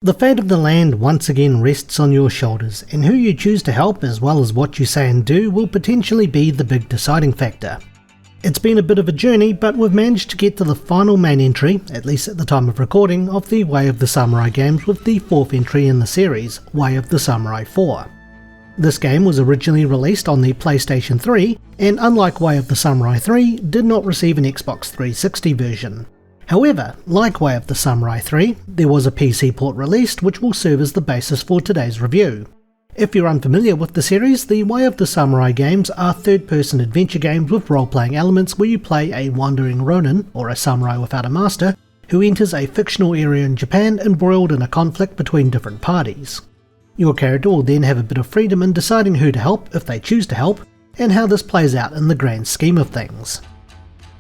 The fate of the land once again rests on your shoulders, and who you choose to help as well as what you say and do will potentially be the big deciding factor. It's been a bit of a journey, but we've managed to get to the final main entry, at least at the time of recording, of the Way of the Samurai games with the fourth entry in the series, Way of the Samurai 4. This game was originally released on the PlayStation 3, and unlike Way of the Samurai 3, did not receive an Xbox 360 version. However, like Way of the Samurai 3, there was a PC port released which will serve as the basis for today's review. If you're unfamiliar with the series, the Way of the Samurai games are third-person adventure games with role-playing elements where you play a wandering ronin, or a samurai without a master, who enters a fictional area in Japan embroiled in a conflict between different parties. Your character will then have a bit of freedom in deciding who to help if they choose to help, and how this plays out in the grand scheme of things.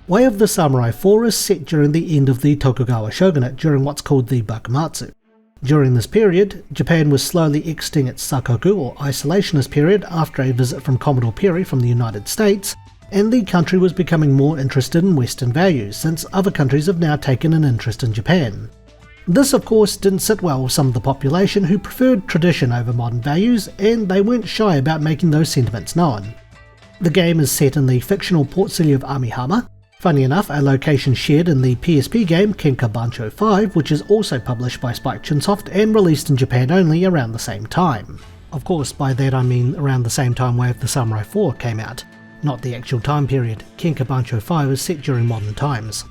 Way of the Samurai 4 is set during the end of the Tokugawa Shogunate during what's called the Bakumatsu. During this period, Japan was slowly exiting its sakoku or isolationist period after a visit from Commodore Perry from the United States, and the country was becoming more interested in Western values since other countries have now taken an interest in Japan. This of course didn't sit well with some of the population who preferred tradition over modern values, and they weren't shy about making those sentiments known. The game is set in the fictional port city of Amihama, funny enough a location shared in the PSP game Kenka Bancho 5, which is also published by Spike Chunsoft and released in Japan only around the same time. Of course, by that I mean around the same time Way of the Samurai 4 came out, not the actual time period. Kenka Bancho 5 is set during modern times.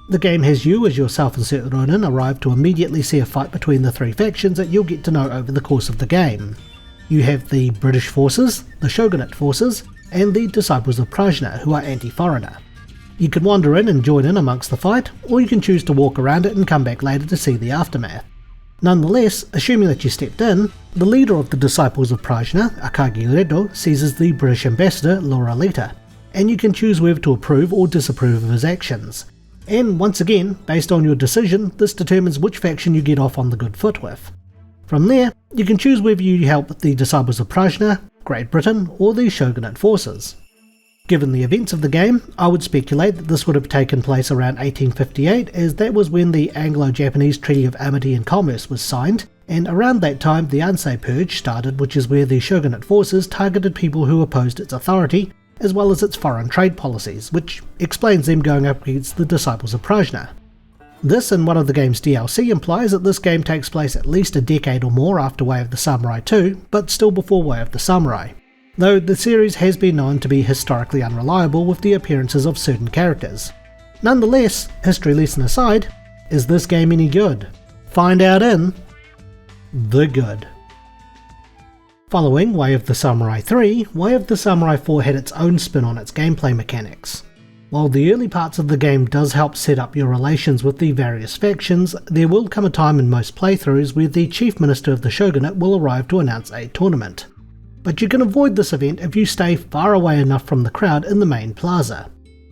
The game has you as your self-insert ronin arrive to immediately see a fight between the three factions that you'll get to know over the course of the game. You have the British forces, the Shogunate forces, and the Disciples of Prajna, who are anti-foreigner. You can wander in and join in amongst the fight, or you can choose to walk around it and come back later to see the aftermath. Nonetheless, assuming that you stepped in, the leader of the Disciples of Prajna, Akagi Redo, seizes the British ambassador Laura Lita, and you can choose whether to approve or disapprove of his actions. And once again, based on your decision, this determines which faction you get off on the good foot with. From there, you can choose whether you help the Disciples of Prajna, Great Britain, or the Shogunate forces. Given the events of the game, I would speculate that this would have taken place around 1858, as that was when the Anglo-Japanese Treaty of Amity and Commerce was signed, and around that time the Ansei Purge started, which is where the Shogunate forces targeted people who opposed its authority, as well as its foreign trade policies, which explains them going up against the Disciples of Prajna. This and one of the game's DLC implies that this game takes place at least a decade or more after Way of the Samurai 2, but still before Way of the Samurai. Though the series has been known to be historically unreliable with the appearances of certain characters. Nonetheless, history lesson aside, is this game any good? Find out in The Good. Following Way of the Samurai 3, Way of the Samurai 4 had its own spin on its gameplay mechanics. While the early parts of the game does help set up your relations with the various factions, there will come a time in most playthroughs where the Chief Minister of the Shogunate will arrive to announce a tournament. But you can avoid this event if you stay far away enough from the crowd in the main plaza.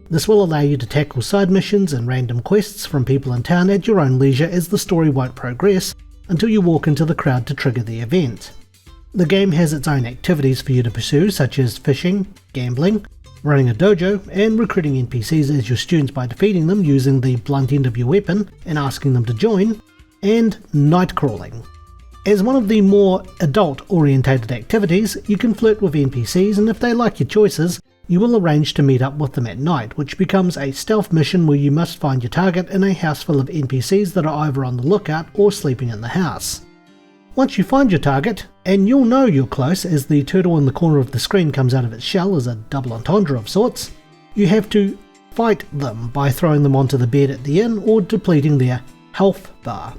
This will allow you to tackle side missions and random quests from people in town at your own leisure, as the story won't progress until you walk into the crowd to trigger the event. The game has its own activities for you to pursue, such as fishing, gambling, running a dojo, and recruiting NPCs as your students by defeating them using the blunt end of your weapon and asking them to join, and night crawling. As one of the more adult-orientated activities, you can flirt with NPCs, and if they like your choices, you will arrange to meet up with them at night, which becomes a stealth mission where you must find your target in a house full of NPCs that are either on the lookout or sleeping in the house. Once you find your target, and you'll know you're close as the turtle in the corner of the screen comes out of its shell as a double entendre of sorts, you have to fight them by throwing them onto the bed at the inn or depleting their health bar.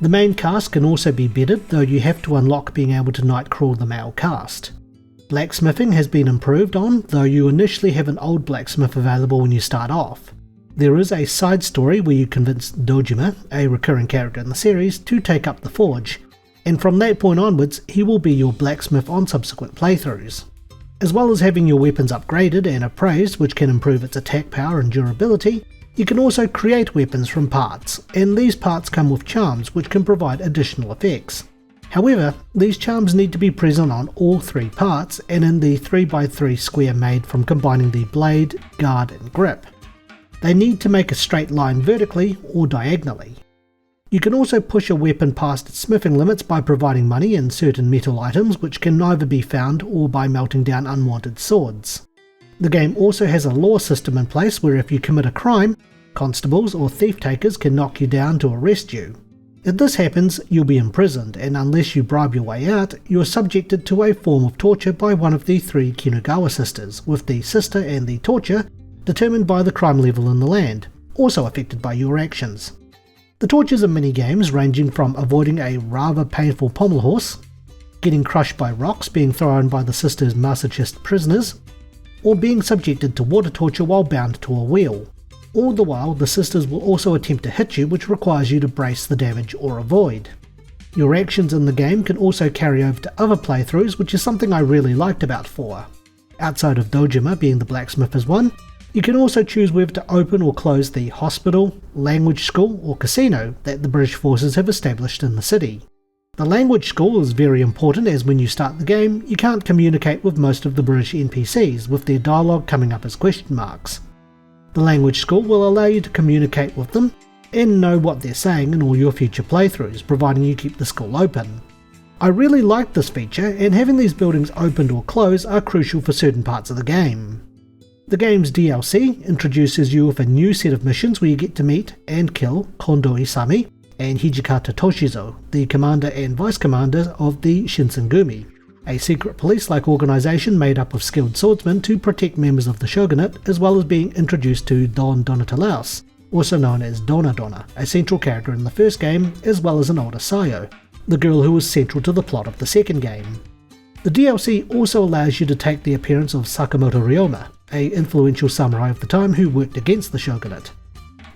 The main cast can also be bedded, though you have to unlock being able to night crawl the male cast. Blacksmithing has been improved on, though you initially have an old blacksmith available when you start off. There is a side story where you convince Dojima, a recurring character in the series, to take up the forge, and from that point onwards he will be your blacksmith on subsequent playthroughs. As well as having your weapons upgraded and appraised, which can improve its attack power and durability, you can also create weapons from parts, and these parts come with charms which can provide additional effects. However, these charms need to be present on all three parts and in the 3x3 square made from combining the blade, guard and grip. They need to make a straight line vertically or diagonally. You can also push a weapon past its smithing limits by providing money and certain metal items which can neither be found or by melting down unwanted swords. The game also has a law system in place where if you commit a crime, constables or thief takers can knock you down to arrest you. If this happens, you'll be imprisoned, and unless you bribe your way out, you are subjected to a form of torture by one of the 3 Kinugawa sisters, with the sister and the torture determined by the crime level in the land, also affected by your actions. The tortures are mini-games ranging from avoiding a rather painful pommel horse, getting crushed by rocks being thrown by the sisters' masochist prisoners, or being subjected to water torture while bound to a wheel. All the while, the sisters will also attempt to hit you, which requires you to brace the damage or avoid. Your actions in the game can also carry over to other playthroughs, which is something I really liked about 4. Outside of Dojima being the blacksmith as one, you can also choose whether to open or close the hospital, language school or casino that the British forces have established in the city. The language school is very important as when you start the game, you can't communicate with most of the British NPCs, with their dialogue coming up as question marks. The language school will allow you to communicate with them and know what they're saying in all your future playthroughs, providing you keep the school open. I really like this feature, and having these buildings opened or closed are crucial for certain parts of the game. The game's DLC introduces you with a new set of missions where you get to meet and kill Kondo Isami and Hijikata Toshizo, the commander and vice commander of the Shinsengumi, a secret police-like organisation made up of skilled swordsmen to protect members of the Shogunate, as well as being introduced to Don Donatalaus, also known as Donna Donna, a central character in the first game, as well as an older Sayo, the girl who was central to the plot of the second game. The DLC also allows you to take the appearance of Sakamoto Ryoma, an influential samurai of the time who worked against the Shogunate.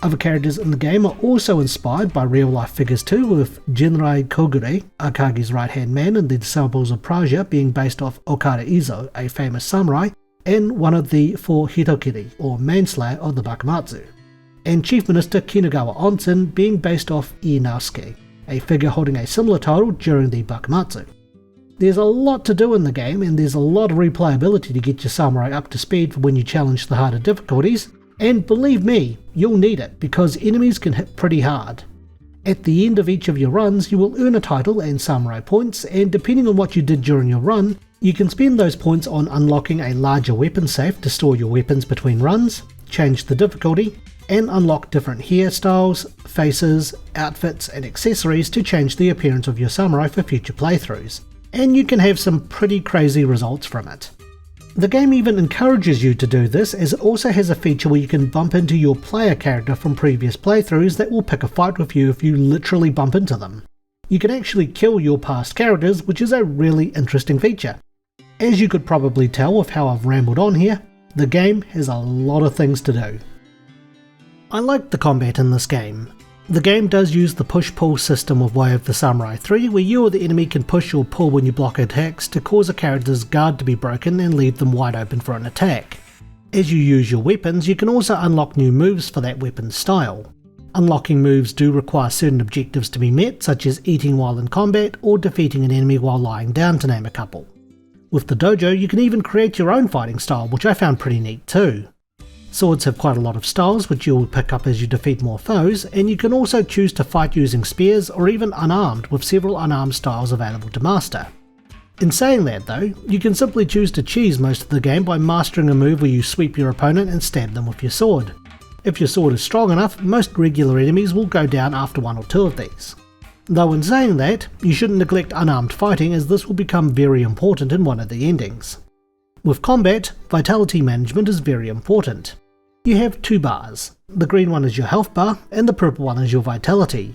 Other characters in the game are also inspired by real-life figures too, with Jinrai Kogure, Akagi's right-hand man in the Disciples of Praja, being based off Okada Izo, a famous samurai, and one of the 4 Hitokiri, or manslayer of the Bakumatsu, and Chief Minister Kinugawa Onsen being based off Inosuke, a figure holding a similar title during the Bakumatsu. There's a lot to do in the game, and there's a lot of replayability to get your samurai up to speed for when you challenge the harder difficulties, and believe me, you'll need it because enemies can hit pretty hard. At the end of each of your runs, you will earn a title and samurai points, and depending on what you did during your run, you can spend those points on unlocking a larger weapon safe to store your weapons between runs, change the difficulty, and unlock different hairstyles, faces, outfits, and accessories to change the appearance of your samurai for future playthroughs. And you can have some pretty crazy results from it. The game even encourages you to do this, as it also has a feature where you can bump into your player character from previous playthroughs that will pick a fight with you if you literally bump into them. You can actually kill your past characters, which is a really interesting feature. As you could probably tell with how I've rambled on here, the game has a lot of things to do. I like the combat in this game. The game does use the push-pull system of Way of the Samurai 3, where you or the enemy can push or pull when you block attacks to cause a character's guard to be broken and leave them wide open for an attack. As you use your weapons, you can also unlock new moves for that weapon's style. Unlocking moves do require certain objectives to be met, such as eating while in combat or defeating an enemy while lying down, to name a couple. With the dojo, you can even create your own fighting style, which I found pretty neat too. Swords have quite a lot of styles which you will pick up as you defeat more foes, and you can also choose to fight using spears or even unarmed, with several unarmed styles available to master. In saying that though, you can simply choose to cheese most of the game by mastering a move where you sweep your opponent and stab them with your sword. If your sword is strong enough, most regular enemies will go down after 1 or 2 of these. Though in saying that, you shouldn't neglect unarmed fighting, as this will become very important in one of the endings. With combat, vitality management is very important. You have 2 bars. The green one is your health bar, and the purple one is your vitality.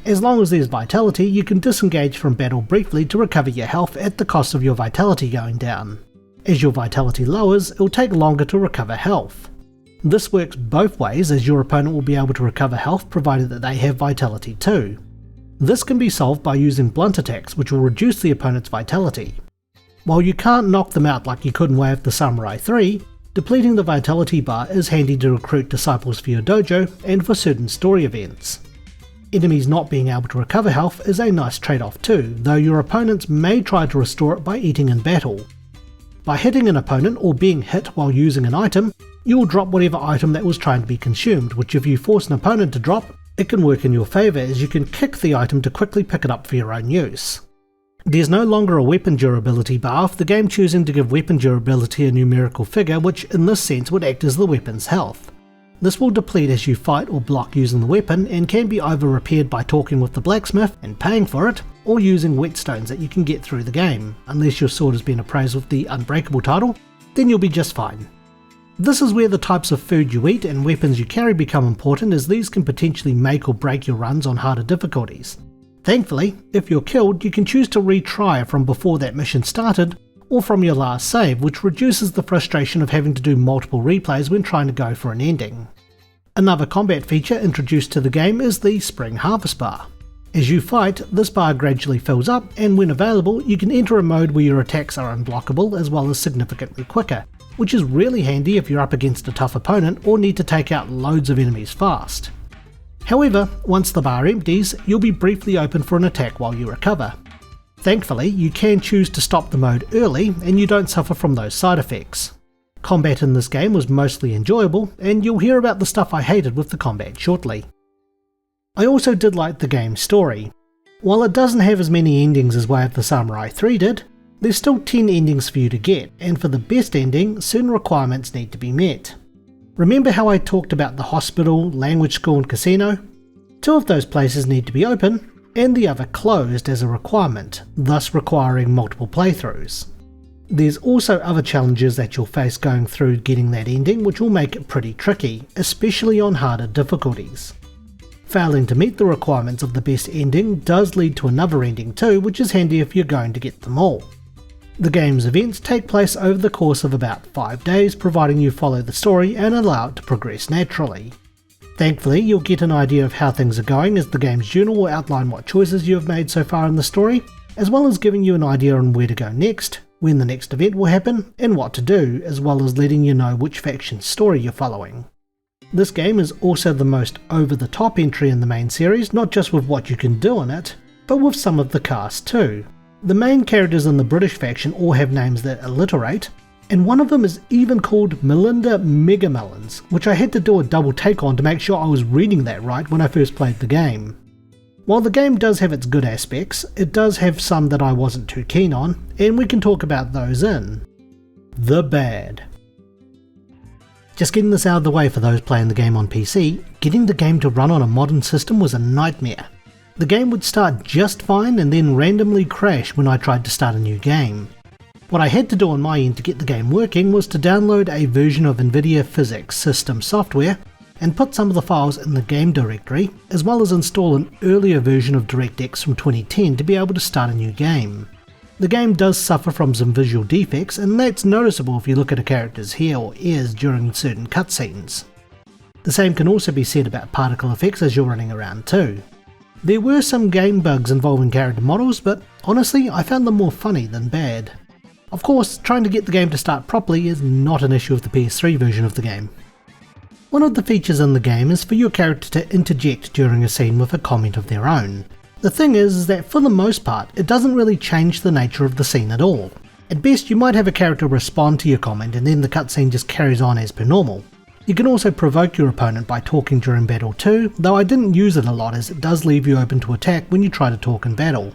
As long as there's vitality, you can disengage from battle briefly to recover your health at the cost of your vitality going down. As your vitality lowers, it will take longer to recover health. This works both ways, as your opponent will be able to recover health provided that they have vitality too. This can be solved by using blunt attacks, which will reduce the opponent's vitality. While you can't knock them out like you could in Way of the Samurai 3, depleting the vitality bar is handy to recruit disciples for your dojo and for certain story events. Enemies not being able to recover health is a nice trade-off too, though your opponents may try to restore it by eating in battle. By hitting an opponent or being hit while using an item, you will drop whatever item that was trying to be consumed, which if you force an opponent to drop, It can work in your favour as you can kick the item to quickly pick it up for your own use. There's no longer a weapon durability bar, with the game choosing to give weapon durability a numerical figure which in this sense would act as the weapon's health. This will deplete as you fight or block using the weapon and can be either repaired by talking with the blacksmith and paying for it, or using whetstones that you can get through the game. Unless your sword has been appraised with the Unbreakable title, then you'll be just fine. This is where the types of food you eat and weapons you carry become important, as these can potentially make or break your runs on harder difficulties. Thankfully, if you're killed, you can choose to retry from before that mission started, or from your last save, which reduces the frustration of having to do multiple replays when trying to go for an ending. Another combat feature introduced to the game is the Spring Harvest bar. As you fight, this bar gradually fills up, and when available, you can enter a mode where your attacks are unblockable as well as significantly quicker, which is really handy if you're up against a tough opponent or need to take out loads of enemies fast. However, once the bar empties, you'll be briefly open for an attack while you recover. Thankfully, you can choose to stop the mode early and you don't suffer from those side effects. Combat in this game was mostly enjoyable, and you'll hear about the stuff I hated with the combat shortly. I also did like the game's story. While it doesn't have as many endings as Way of the Samurai 3 did, there's still 10 endings for you to get, and for the best ending, certain requirements need to be met. Remember how I talked about the hospital, language school and casino? 2 of those places need to be open, and the other closed as a requirement, thus requiring multiple playthroughs. There's also other challenges that you'll face going through getting that ending, which will make it pretty tricky, especially on harder difficulties. Failing to meet the requirements of the best ending does lead to another ending too, which is handy if you're going to get them all. The game's events take place over the course of about 5 days, providing you follow the story and allow it to progress naturally. Thankfully, you'll get an idea of how things are going, as the game's journal will outline what choices you have made so far in the story, as well as giving you an idea on where to go next, when the next event will happen, and what to do, as well as letting you know which faction's story you're following. This game is also the most over-the-top entry in the main series, not just with what you can do in it, but with some of the cast too. The main characters in the British faction all have names that alliterate, and one of them is even called Melinda Megamelons, which I had to do a double take on to make sure I was reading that right when I first played the game. While the game does have its good aspects, it does have some that I wasn't too keen on, and we can talk about those in the bad. Just getting this out of the way for those playing the game on PC, getting the game to run on a modern system was a nightmare. The game would start just fine and then randomly crash when I tried to start a new game. What I had to do on my end to get the game working was to download a version of NVidia Physics system software and put some of the files in the game directory, as well as install an earlier version of DirectX from 2010 to be able to start a new game. The game does suffer from some visual defects, and that's noticeable if you look at a character's hair or ears during certain cutscenes. The same can also be said about particle effects as you're running around too. There were some game bugs involving character models, but honestly I found them more funny than bad. Of course, trying to get the game to start properly is not an issue with the PS3 version of the game. One of the features in the game is for your character to interject during a scene with a comment of their own. The thing is that for the most part, it doesn't really change the nature of the scene at all. At best, you might have a character respond to your comment and then the cutscene just carries on as per normal. You can also provoke your opponent by talking during battle too, though I didn't use it a lot as it does leave you open to attack when you try to talk in battle.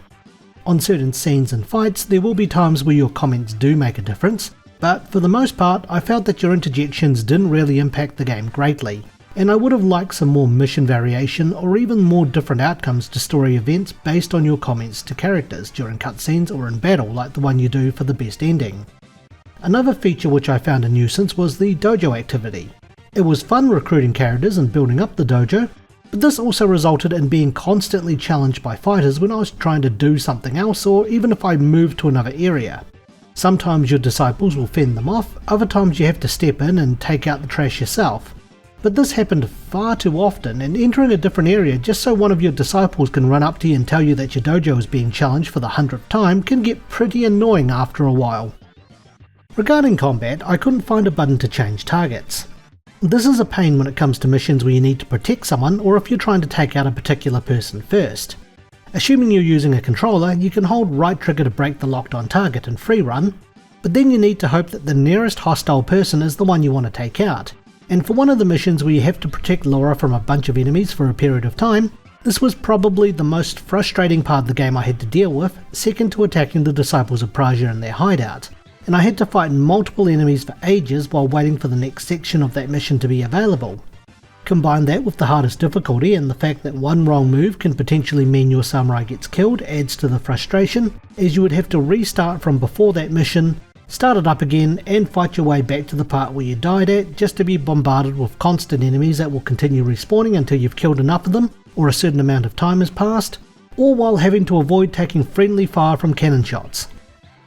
On certain scenes and fights, there will be times where your comments do make a difference, but for the most part I felt that your interjections didn't really impact the game greatly, and I would have liked some more mission variation or even more different outcomes to story events based on your comments to characters during cutscenes or in battle like the one you do for the best ending. Another feature which I found a nuisance was the dojo activity. It was fun recruiting characters and building up the dojo, but this also resulted in being constantly challenged by fighters when I was trying to do something else, or even if I moved to another area. Sometimes your disciples will fend them off, other times you have to step in and take out the trash yourself. But this happened far too often, and entering a different area just so one of your disciples can run up to you and tell you that your dojo is being challenged for the 100th time can get pretty annoying after a while. Regarding combat, I couldn't find a button to change targets. This is a pain when it comes to missions where you need to protect someone or if you're trying to take out a particular person first. Assuming you're using a controller, you can hold right trigger to break the locked on target and free run, but then you need to hope that the nearest hostile person is the one you want to take out. and for one of the missions where you have to protect Laura from a bunch of enemies for a period of time, this was probably the most frustrating part of the game I had to deal with, second to attacking the Disciples of Praja in their hideout, and I had to fight multiple enemies for ages while waiting for the next section of that mission to be available. Combine that with the hardest difficulty and the fact that one wrong move can potentially mean your samurai gets killed adds to the frustration, as you would have to restart from before that mission, start it up again and fight your way back to the part where you died at, just to be bombarded with constant enemies that will continue respawning until you've killed enough of them or a certain amount of time has passed, all while having to avoid taking friendly fire from cannon shots.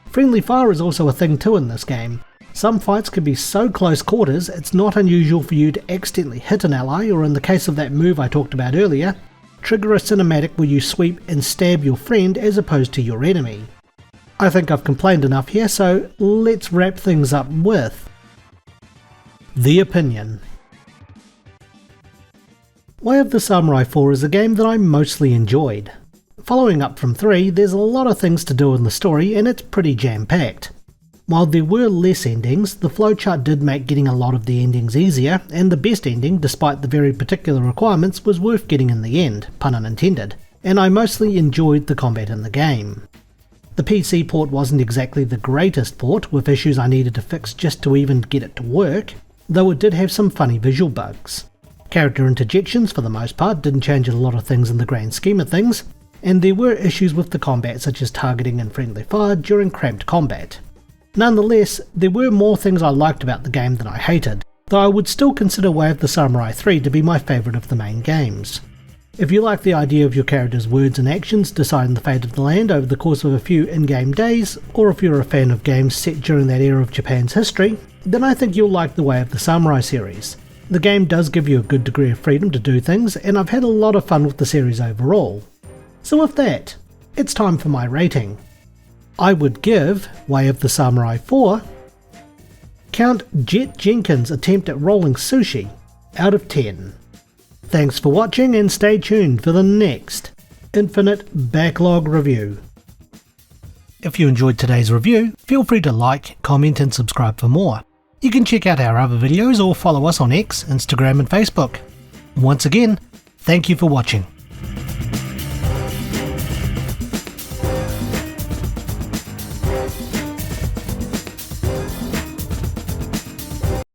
Friendly fire is also a thing too in this game. Some fights can be so close quarters it's not unusual for you to accidentally hit an ally, or in the case of that move I talked about earlier, trigger a cinematic where you sweep and stab your friend as opposed to your enemy. I think I've complained enough here, so let's wrap things up with the opinion. Way of the Samurai 4 is a game that I mostly enjoyed. Following up from 3, there's a lot of things to do in the story and it's pretty jam-packed. While there were less endings, the flowchart did make getting a lot of the endings easier, and the best ending, despite the very particular requirements, was worth getting in the end, pun unintended, and I mostly enjoyed the combat in the game. The PC port wasn't exactly the greatest port, with issues I needed to fix just to even get it to work, though it did have some funny visual bugs. Character interjections, for the most part, didn't change a lot of things in the grand scheme of things, and there were issues with the combat such as targeting and friendly fire during cramped combat. Nonetheless, there were more things I liked about the game than I hated, though I would still consider Way of the Samurai 3 to be my favourite of the main games. If you like the idea of your character's words and actions deciding the fate of the land over the course of a few in-game days, or if you're a fan of games set during that era of Japan's history, then I think you'll like the Way of the Samurai series. The game does give you a good degree of freedom to do things, and I've had a lot of fun with the series overall. So with that, it's time for my rating. I would give Way of the Samurai 4 Count Jet Jenkins' attempt at rolling sushi out of 10. Thanks for watching and stay tuned for the next Infinite Backlog review. If you enjoyed today's review, feel free to like, comment and subscribe for more. You can check out our other videos or follow us on X, Instagram and Facebook. Once again, thank you for watching.